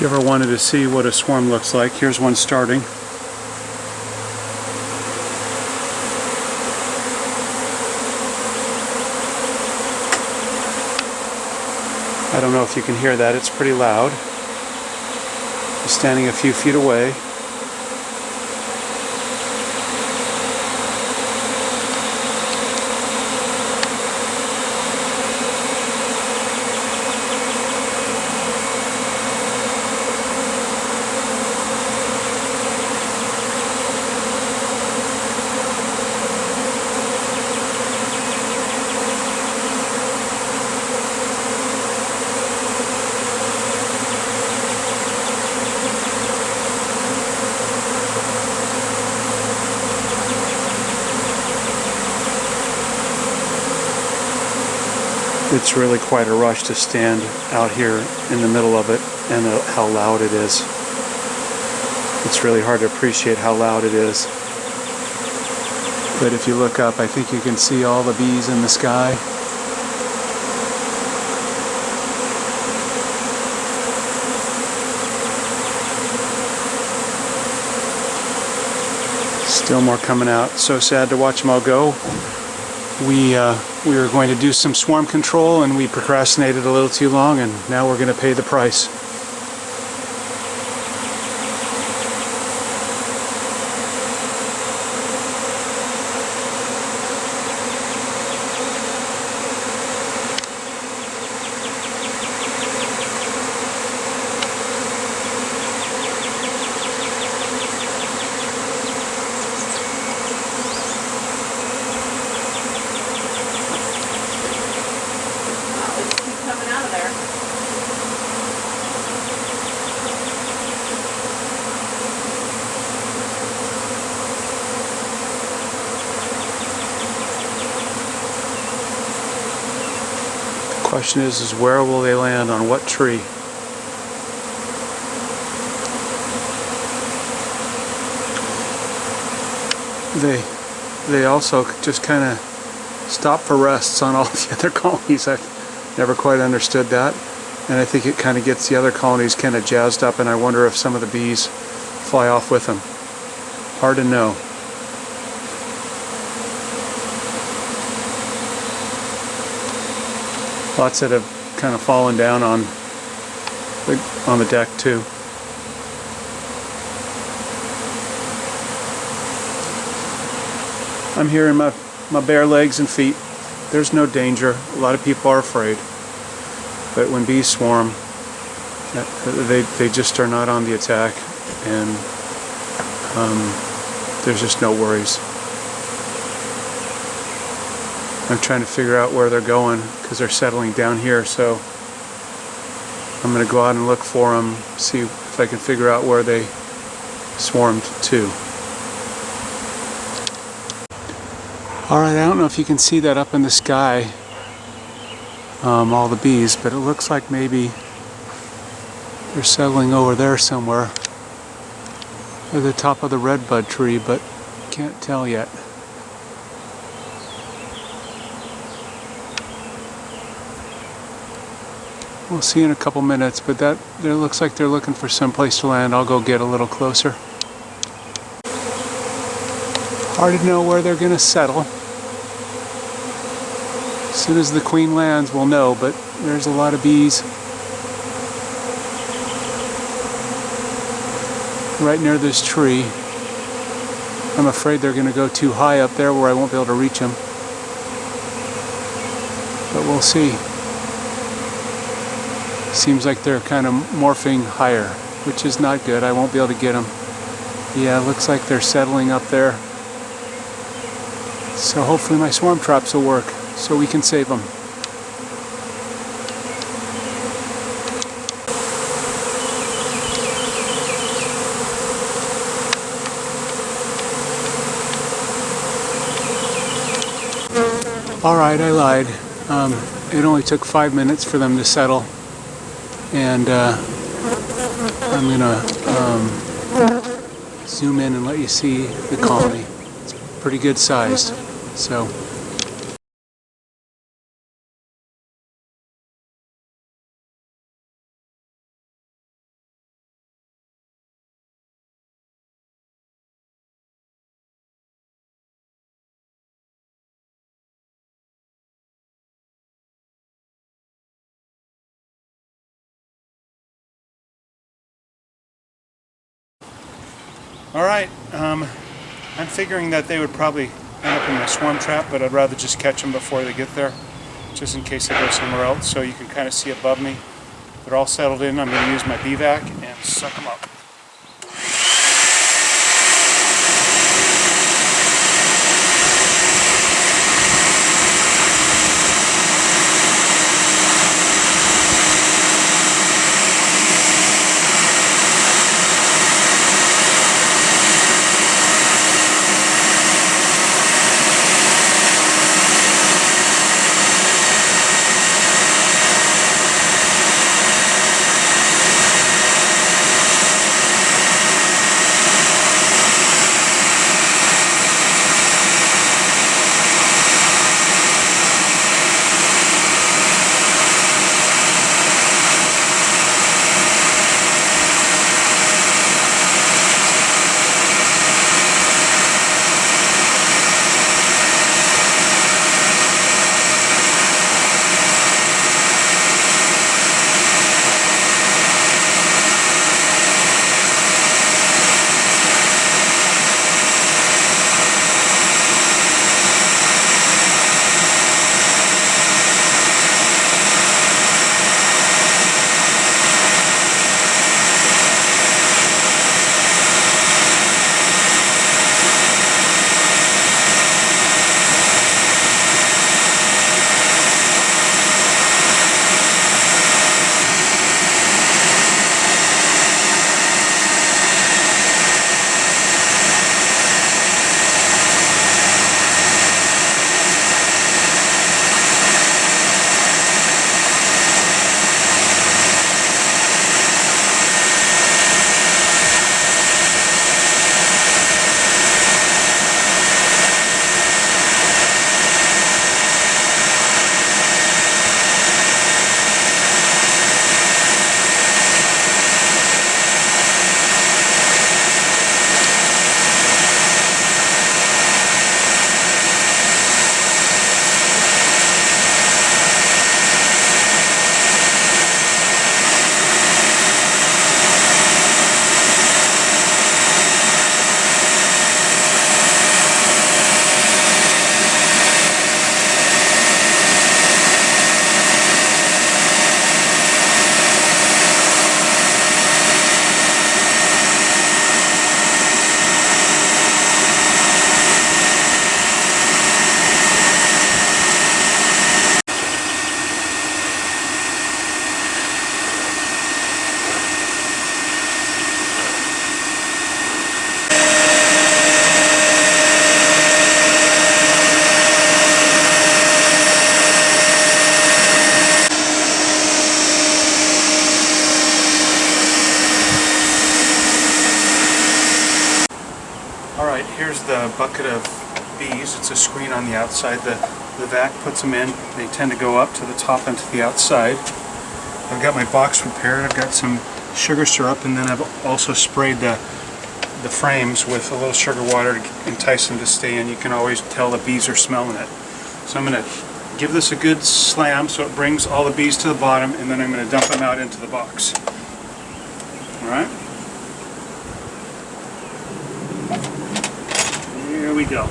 you ever wanted to see what a swarm looks like, here's one starting. I don't know if you can hear that, it's pretty loud. I'm standing a few feet away. It's really quite a rush to stand out here in the middle of it and how loud it is. It's really hard to appreciate how loud it is. But if you look up, I think you can see all the bees in the sky. Still more coming out. So sad to watch them all go. We were going to do some swarm control and we procrastinated a little too long, and now we're going to pay the price. Coming out of there. The question is where will they land, on what tree? They also just kind of stop for rests on all the other colonies. I've never quite understood that, and I think it kind of gets the other colonies kind of jazzed up, and I wonder if some of the bees fly off with them. Hard to know. Lots that have kind of fallen down on the deck too. I'm here in my bare legs and feet. There's no danger. A lot of people are afraid. But when bees swarm, they just are not on the attack, and there's just no worries. I'm trying to figure out where they're going because they're settling down here, so I'm going to go out and look for them, see if I can figure out where they swarmed to. Alright, I don't know if you can see that up in the sky, all the bees, but it looks like maybe they're settling over there somewhere at the top of the redbud tree, but can't tell yet. We'll see in a couple minutes, but that looks like they're looking for some place to land. I'll go get a little closer. Hard to know where they're going to settle. As soon as the queen lands, we'll know, but there's a lot of bees right near this tree. I'm afraid they're going to go too high up there where I won't be able to reach them. But we'll see. Seems like they're kind of morphing higher, which is not good. I won't be able to get them. Yeah, looks like they're settling up there. So hopefully my swarm traps will work so we can save them. Alright, I lied. It only took 5 minutes for them to settle, and I'm gonna zoom in and let you see the colony. It's pretty good sized. So Alright, I'm figuring that they would probably end up in my swarm trap, but I'd rather just catch them before they get there, just in case they go somewhere else. So you can kind of see above me, they're all settled in. I'm going to use my BVAC and suck them up. Alright, here's the bucket of bees. It's a screen on the outside. The vac puts them in. They tend to go up to the top and to the outside. I've got my box prepared. I've got some sugar syrup, and then I've also sprayed the frames with a little sugar water to entice them to stay in. You can always tell the bees are smelling it. So I'm going to give this a good slam so it brings all the bees to the bottom, and then I'm going to dump them out into the box. Alright? Here we go.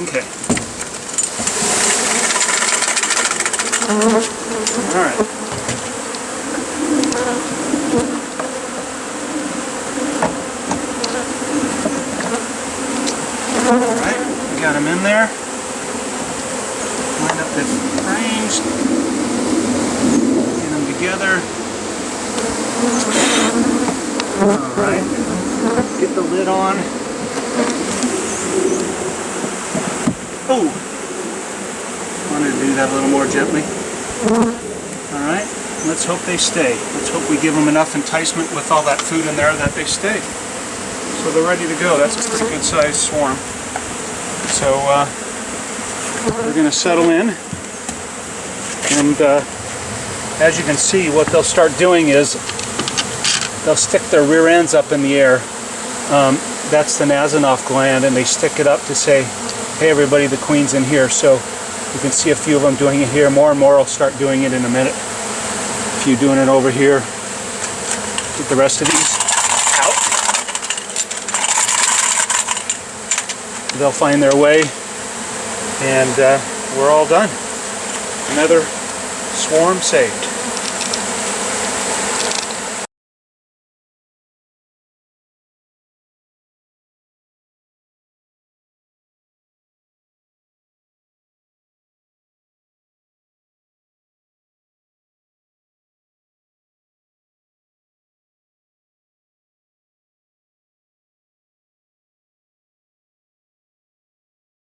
Okay. Alright. Alright, we got them in there. Line up the frames. Get them together. Alright. Get the lid on. Oh! Wanted to do that a little more gently. Alright, let's hope they stay. Let's hope we give them enough enticement with all that food in there that they stay. So they're ready to go. That's a pretty good sized swarm. So they're going to settle in. And as you can see, what they'll start doing is they'll stick their rear ends up in the air. That's the Nasanov gland, and they stick it up to say, hey everybody, the queen's in here. So You can see a few of them doing it here. More and more will start doing it in a minute. A few doing it over here. Get the rest of these out. They'll find their way, and we're all done. Another swarm saved.